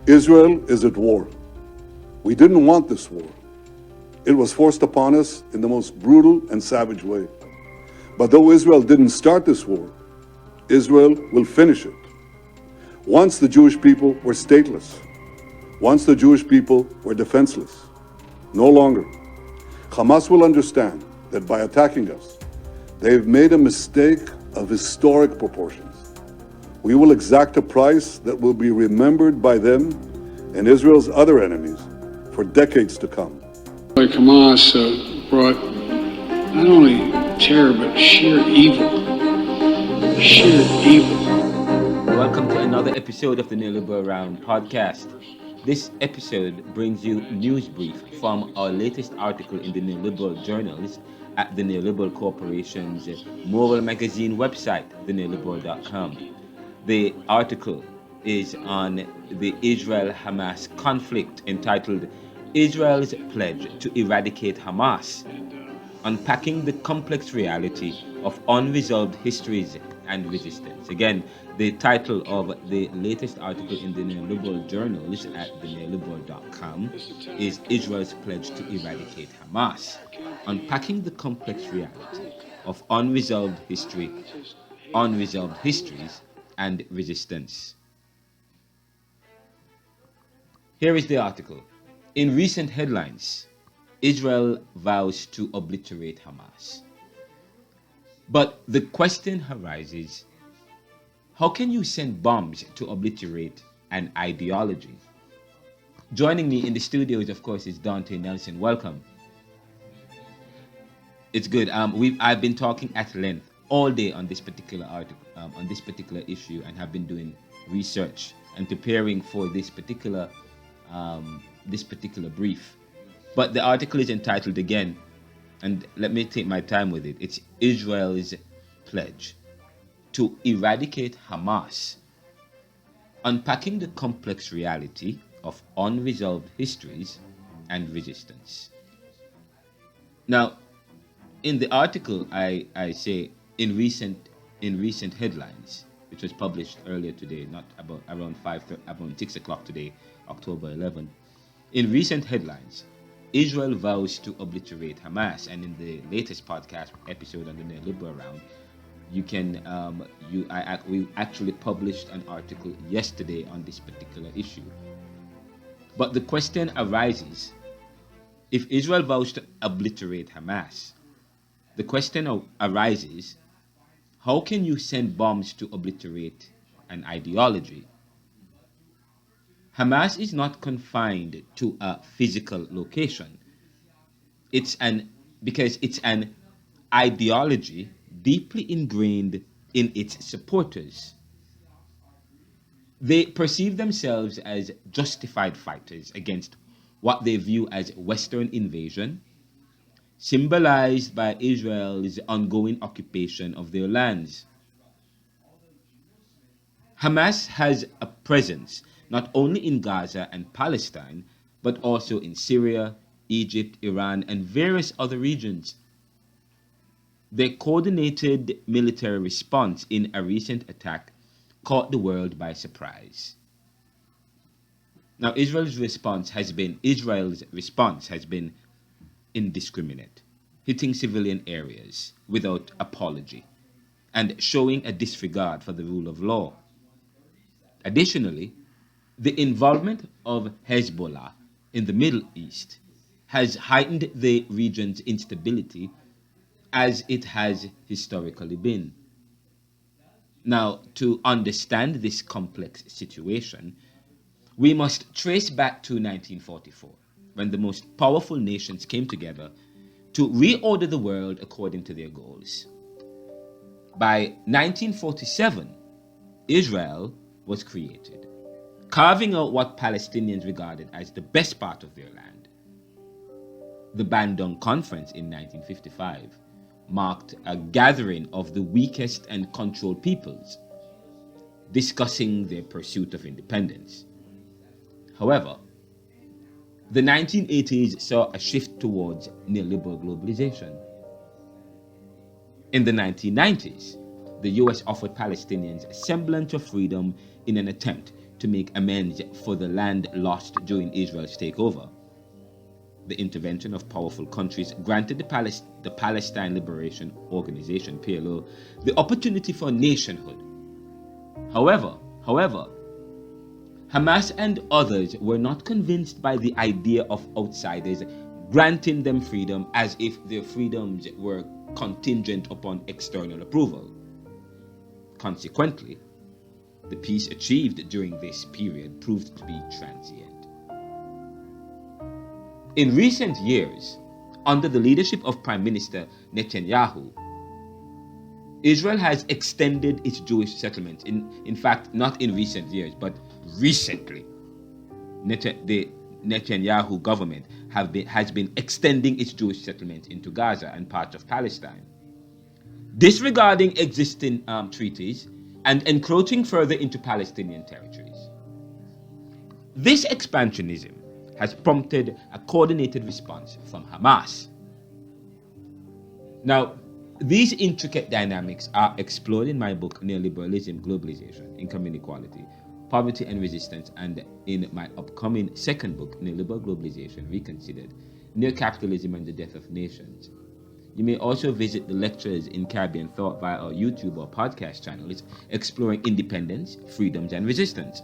Israel is at war. We didn't want this war. It was forced upon us in the most brutal and savage way. But though Israel didn't start this war, Israel will finish it. Once the Jewish people were stateless. Once the Jewish people were defenseless. No longer. Hamas will understand that by attacking us, they've made a mistake of historic proportions. We will exact a price that will be remembered by them and Israel's other enemies for decades to come. Like Hamas brought not only terror, but sheer evil. Sheer evil. Welcome to another episode of the NeoLiberal Round podcast. This episode brings you news brief from our latest article in the NeoLiberal journals at the NeoLiberal Corporation's mobile magazine website, theneoliberal.com. The article is on the Israel-Hamas conflict entitled Israel's Pledge to Eradicate Hamas, unpacking the complex reality of unresolved histories and resistance. Again, the title of the latest article in the NeoLiberal journals at theneoliberal.com is Israel's Pledge to Eradicate Hamas, unpacking the complex reality of unresolved histories, and resistance. Here is the article. In recent headlines, Israel vows to obliterate Hamas. But the question arises, how can you send bombs to obliterate an ideology? Joining me in the studios, of course, is Dante Nelson. Welcome. It's good. I've been talking at length all day on this particular article, on this particular issue, and have been doing research and preparing for this particular brief. But the article is entitled again, and let me take my time with it. It's Israel's Pledge to Eradicate Hamas, unpacking the complex reality of unresolved histories and resistance. Now, in the article, I say in recent headlines, which was published earlier today, not about around 6 o'clock today, October 11. In recent headlines, Israel vows to obliterate Hamas, and in the latest podcast episode on the NeoLiberal Round, we actually published an article yesterday on this particular issue. But the question arises: if Israel vows to obliterate Hamas, the question arises: how can you send bombs to obliterate an ideology? Hamas is not confined to a physical location. Because it's an ideology deeply ingrained in its supporters. They perceive themselves as justified fighters against what they view as Western invasion, symbolized by Israel's ongoing occupation of their lands. Hamas has a presence not only in Gaza and Palestine, but also in Syria, Egypt, Iran, and various other regions. Their coordinated military response in a recent attack caught the world by surprise. Now, Israel's response has been indiscriminate, hitting civilian areas without apology, and showing a disregard for the rule of law. Additionally, the involvement of Hezbollah in the Middle East has heightened the region's instability as it has historically been. Now, to understand this complex situation, we must trace back to 1944, when the most powerful nations came together to reorder the world according to their goals. By 1947, Israel was created, carving out what Palestinians regarded as the best part of their land. The Bandung Conference in 1955 marked a gathering of the weakest and controlled peoples, discussing their pursuit of independence. However, the 1980s saw a shift towards neoliberal globalization. In the 1990s, the US offered Palestinians a semblance of freedom in an attempt to make amends for the land lost during Israel's takeover. The intervention of powerful countries granted the Palestine Liberation Organization, PLO, the opportunity for nationhood. However, Hamas and others were not convinced by the idea of outsiders granting them freedom as if their freedoms were contingent upon external approval. Consequently, the peace achieved during this period proved to be transient. In recent years, under the leadership of Prime Minister Netanyahu, Israel has extended its Jewish settlements. In fact, not in recent years, but recently. The Netanyahu government has been extending its Jewish settlements into Gaza and parts of Palestine, disregarding existing treaties and encroaching further into Palestinian territories. This expansionism has prompted a coordinated response from Hamas. Now, these intricate dynamics are explored in my book, Neoliberalism, Globalization, Income Inequality, Poverty and Resistance, and in my upcoming second book, Neoliberal Globalization, Reconsidered, Neo-Capitalism and the Death of Nations. You may also visit the lectures in Caribbean Thought via our YouTube or podcast channels exploring independence, freedoms, and resistance.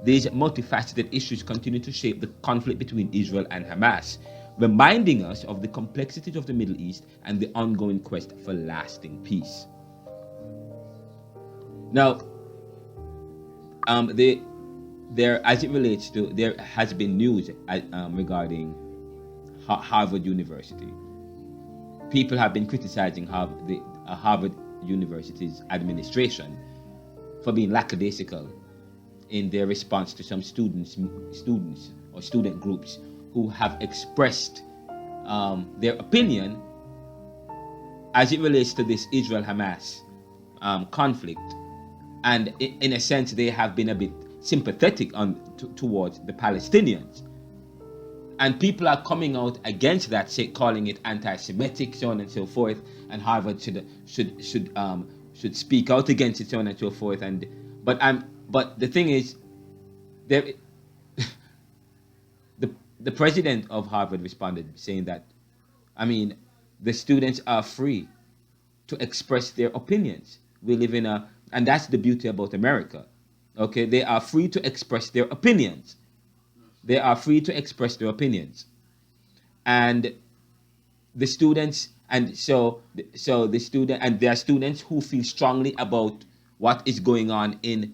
These multifaceted issues continue to shape the conflict between Israel and Hamas, reminding us of the complexities of the Middle East and the ongoing quest for lasting peace. Now, there has been news regarding Harvard University. People have been criticizing Harvard University's administration for being lackadaisical in their response to some students or student groups who have expressed their opinion as it relates to this Israel-Hamas conflict. And in a sense, they have been a bit sympathetic towards the Palestinians. And people are coming out against that, calling it anti-Semitic, so on and so forth. And Harvard should speak out against it, so on and so forth. But the thing is, the president of Harvard responded saying that, the students are free to express their opinions. We live and that's the beauty about America. Okay, they are free to express their opinions. They are free to express their opinions. And the students, there are students who feel strongly about what is going on in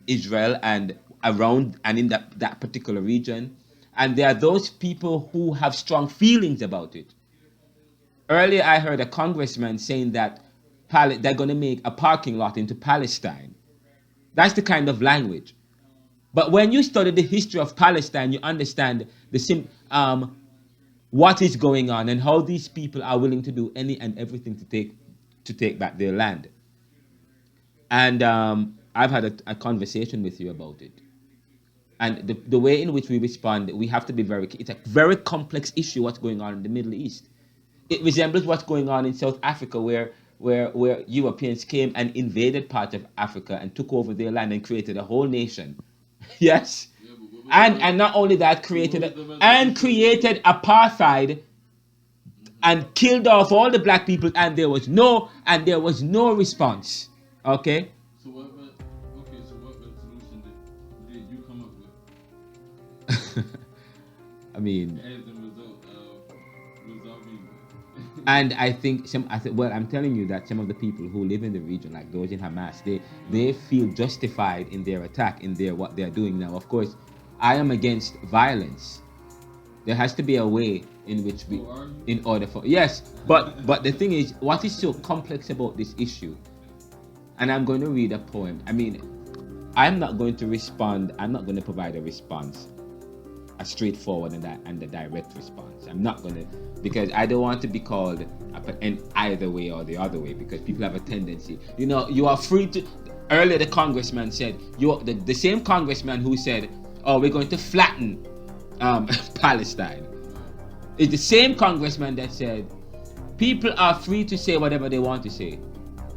Israel and around and in that particular region. And there are those people who have strong feelings about it. Earlier, I heard a congressman saying that they're going to make a parking lot into Palestine. That's the kind of language. But when you study the history of Palestine, you understand what is going on and how these people are willing to do any and everything to take back their land. And I've had a conversation with you about it. And the way in which we respond, we have to be it's a very complex issue what's going on in the Middle East. It resembles what's going on in South Africa where Europeans came and invaded parts of Africa and took over their land and created a whole nation. Yes. And not only that, created apartheid and killed off all the black people, and there was no response. Okay? So what solution did you come up with? I mean, as a result of resolving. And I think I'm telling you that some of the people who live in the region, like those in Hamas, they feel justified in their attack, in what they're doing now. Of course, I am against violence. There has to be a way in which but the thing is, what is so complex about this issue? And I'm going to read a poem. I'm not going to respond. I'm not going to provide a response, a straightforward and a direct response. I'm not going to, because I don't want to be called in either way or the other way, because people have a tendency. You are free to. Earlier, the congressman said, the same congressman who said, "Oh, we're going to flatten Palestine." It's the same congressman that said, "People are free to say whatever they want to say."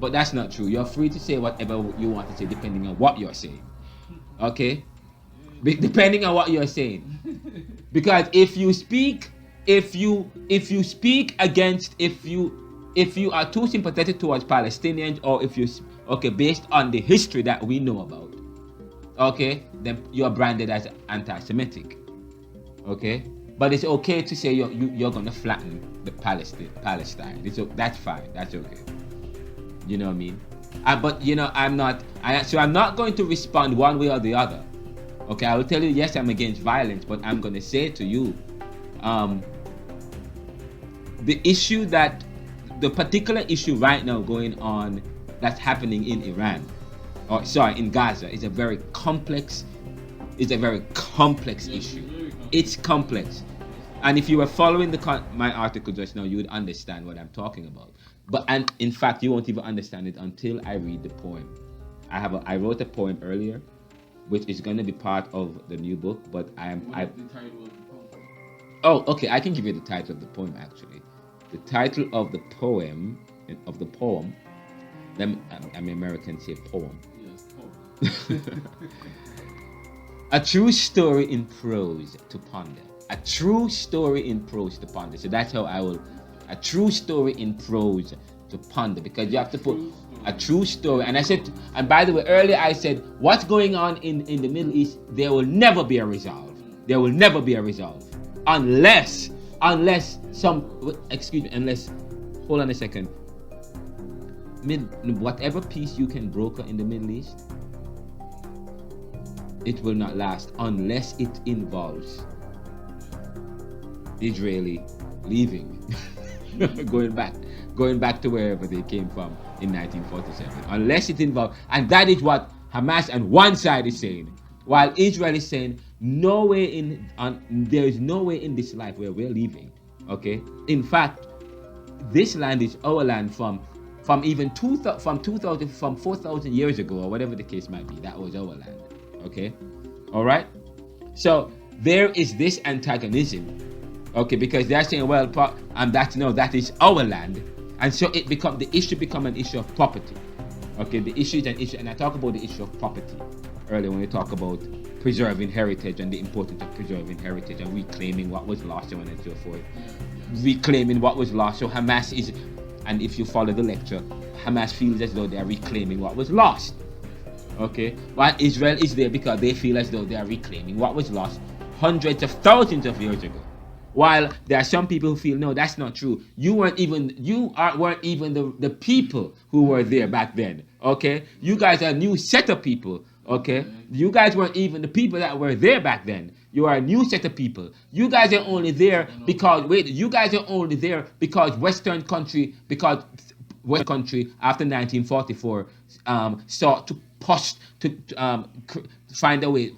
But that's not true. You're free to say whatever you want to say, depending on what you're saying. Okay, depending on what you're saying. Because if you speak against, if you are too sympathetic towards Palestinians, or if you based on the history that we know about, okay, then you're branded as anti-Semitic. Okay, but it's okay to say you're gonna flatten the Palestine. That's fine. That's okay. You know what I mean? But I'm not going to respond one way or the other. Okay, I will tell you, yes, I'm against violence, but I'm going to say to you, the particular issue right now going on that's happening in Iran, in Gaza, is a very complex issue. It's complex. And if you were following my article just now, you would understand what I'm talking about. And in fact, you won't even understand it until I read the poem. I wrote a poem earlier, which is going to be part of the new book, but The title of the poem. Oh, okay, I can give you the title of the poem, actually. The title of the poem, I'm American, say poem. Yes, poem. A true story in prose to ponder. A true story in prose to ponder. So that's how a true story in prose to ponder, because you have to put a true story. And I said, and by the way, earlier I said, what's going on in the Middle East, there will never be a resolve. There will never be a resolve. Unless, hold on a second. Whatever peace you can broker in the Middle East, it will not last unless it involves Israeli leaving, going back to wherever they came from in 1947. Unless it involves, and that is what Hamas and one side is saying, while Israel is saying, there is no way in this life where we're leaving. Okay, in fact, this land is our land from 4,000 years ago, or whatever the case might be. That was our land. Okay, all right. So there is this antagonism. Okay, because they're saying, well, that is our land, and so the issue become an issue of property. Okay, the issue is an issue, and I talk about the issue of property earlier when we talk about preserving heritage and the importance of preserving heritage and reclaiming what was lost, so on and so forth. Reclaiming what was lost. So Hamas is, and if you follow the lecture, Hamas feels as though they are reclaiming what was lost. Okay, while Israel is there because they feel as though they are reclaiming what was lost hundreds of thousands of years ago. While there are some people who feel, no, that's not true. You weren't even the people who were there back then. Okay, you guys are a new set of people. Okay, you guys weren't even the people that were there back then. You are a new set of people. You guys are only there because Western country after 1944 sought to find a way.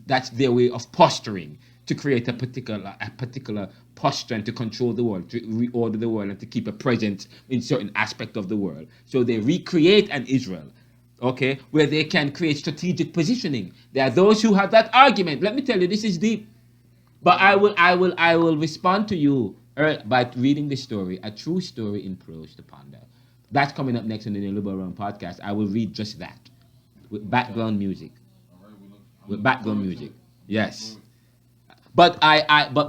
That's their way of posturing, to create a particular posture and to control the world, to reorder the world, and to keep a presence in certain aspect of the world. So they recreate an Israel, okay, where they can create strategic positioning. There are those who have that argument. Let me tell you, this is deep. But I will respond to you by reading the story, a true story in prose to ponder. That's coming up next on the NeoLiberal podcast. I will read just that with background music. Yes. But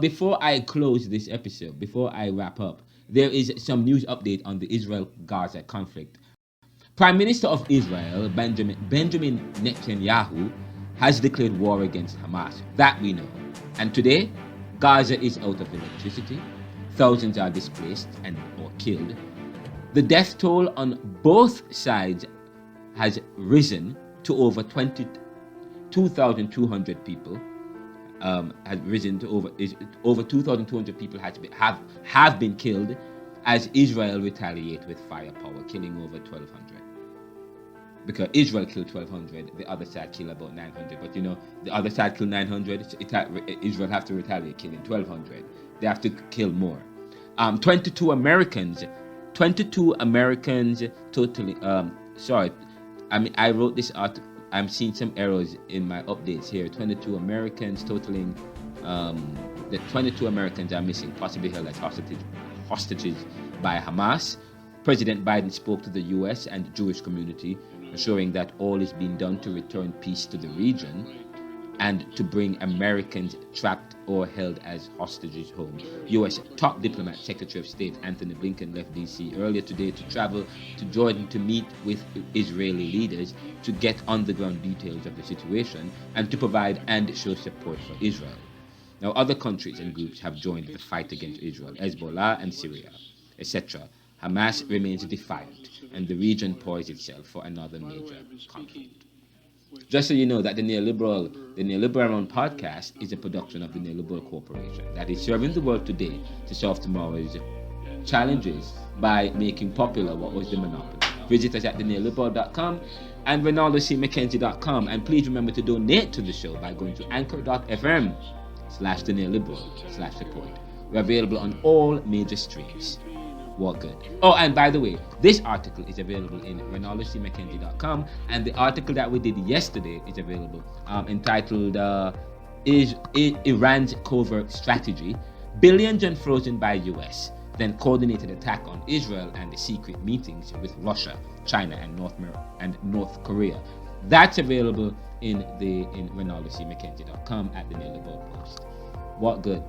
before I close this episode, before I wrap up, there is some news update on the Israel-Gaza conflict. Prime Minister of Israel, Benjamin Netanyahu, has declared war against Hamas. That we know. And today, Gaza is out of electricity. Thousands are displaced or killed. The death toll on both sides has risen to over 2,200 people. Has risen to over 2,200 people have been killed as Israel retaliate with firepower, killing over 1,200. Because Israel killed 1,200, the other side killed about 900. But the other side killed 900. Israel have to retaliate, killing 1,200. They have to kill more. 22 Americans totally. I wrote this article. I'm seeing some errors in my updates here. 22 Americans totaling. The 22 Americans are missing, possibly held as hostages by Hamas. President Biden spoke to the U.S. and the Jewish community assuring that all is being done to return peace to the region and to bring Americans trapped or held as hostages home. U.S. top diplomat Secretary of State Anthony Blinken left D.C. earlier today to travel to Jordan to meet with Israeli leaders to get on-the-ground details of the situation and to provide and show support for Israel. Now, other countries and groups have joined the fight against Israel, Hezbollah and Syria, etc. Hamas remains defiant, and the region poised itself for another major conflict. Just so you know that the NeoLiberal podcast is a production of the NeoLiberal Corporation that is serving the world today to solve tomorrow's challenges by making popular what was the monopoly. Visit us at theneoliberal.com and RonaldoCMcKenzie.com, and please remember to donate to the show by going to anchor.fm/theneoliberal/support. We're available on all major streams. What good? Oh, and by the way, this article is available in RonaldoCMcKenzie.com, and the article that we did yesterday is available, entitled Iran's Covert Strategy, Billions Unfrozen by US, then Coordinated Attack on Israel and the Secret Meetings with Russia, China, and North Korea. That's available in RonaldoCMcKenzie.com at the NeoLiberal Post. What good?